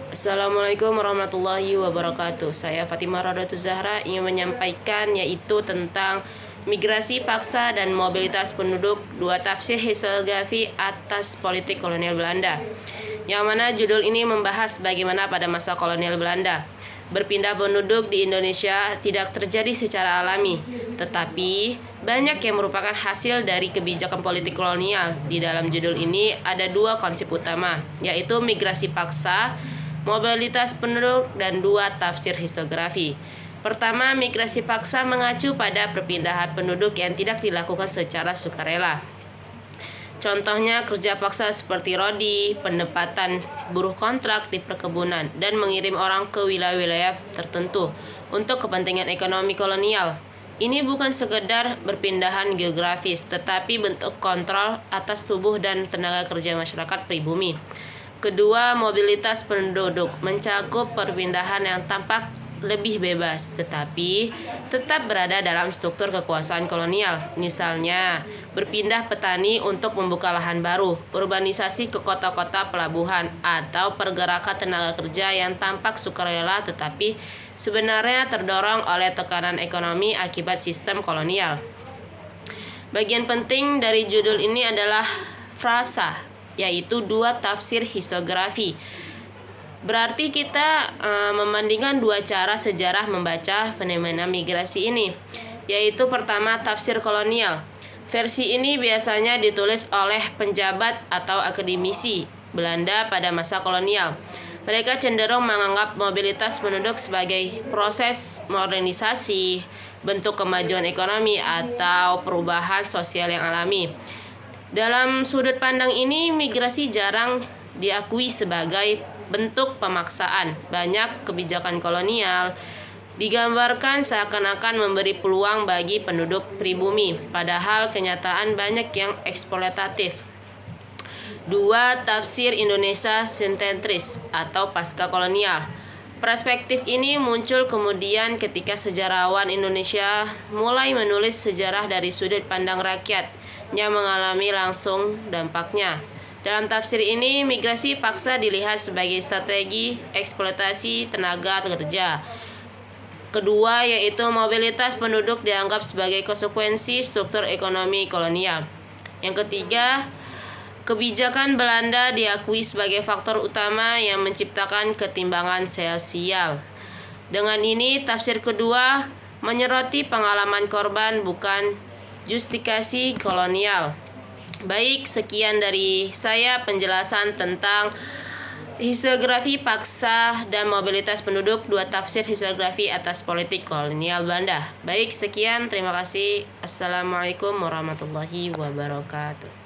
Assalamualaikum warahmatullahi wabarakatuh. Saya Fatimah Radhatu Zahra ingin menyampaikan yaitu tentang migrasi paksa dan mobilitas penduduk, dua tafsir historiografi atas politik kolonial Belanda. Yang mana judul ini membahas bagaimana pada masa kolonial Belanda berpindah penduduk di Indonesia tidak terjadi secara alami, tetapi banyak yang merupakan hasil dari kebijakan politik kolonial. Di dalam judul ini ada dua konsep utama, yaitu migrasi paksa, mobilitas penduduk, dan dua tafsir historiografi. Pertama, migrasi paksa mengacu pada perpindahan penduduk yang tidak dilakukan secara sukarela. Contohnya kerja paksa seperti rodi, penempatan buruh kontrak di perkebunan, dan mengirim orang ke wilayah-wilayah tertentu untuk kepentingan ekonomi kolonial. Ini bukan sekedar berpindahan geografis, tetapi bentuk kontrol atas tubuh dan tenaga kerja masyarakat pribumi. Kedua, mobilitas penduduk mencakup perpindahan yang tampak lebih bebas, tetapi tetap berada dalam struktur kekuasaan kolonial. Misalnya, berpindah petani untuk membuka lahan baru, urbanisasi ke kota-kota pelabuhan, atau pergerakan tenaga kerja yang tampak sukarela tetapi sebenarnya terdorong oleh tekanan ekonomi akibat sistem kolonial. Bagian penting dari judul ini adalah frasa, yaitu dua tafsir historiografi. Berarti kita membandingkan dua cara sejarah membaca fenomena migrasi ini, yaitu pertama tafsir kolonial. Versi ini biasanya ditulis oleh penjabat atau akademisi Belanda pada masa kolonial. Mereka cenderung menganggap mobilitas penduduk sebagai proses modernisasi, bentuk kemajuan ekonomi, atau perubahan sosial yang alami. Dalam sudut pandang ini, migrasi jarang diakui sebagai bentuk pemaksaan. Banyak kebijakan kolonial digambarkan seakan-akan memberi peluang bagi penduduk pribumi, padahal kenyataan banyak yang eksploitatif. Dua, tafsir Indonesia sententris atau pasca kolonial. Perspektif ini muncul kemudian ketika sejarawan Indonesia mulai menulis sejarah dari sudut pandang rakyat yang mengalami langsung dampaknya. Dalam tafsir ini, migrasi paksa dilihat sebagai strategi eksploitasi tenaga kerja. Kedua, yaitu mobilitas penduduk dianggap sebagai konsekuensi struktur ekonomi kolonial. Yang ketiga, kebijakan Belanda diakui sebagai faktor utama yang menciptakan ketimbangan sosial. Dengan ini, tafsir kedua menyoroti pengalaman korban, bukan justifikasi kolonial. Baik, sekian dari saya penjelasan tentang historiografi paksa dan mobilitas penduduk, dua tafsir historiografi atas politik kolonial Belanda. Baik, sekian, terima kasih. Assalamualaikum warahmatullahi wabarakatuh.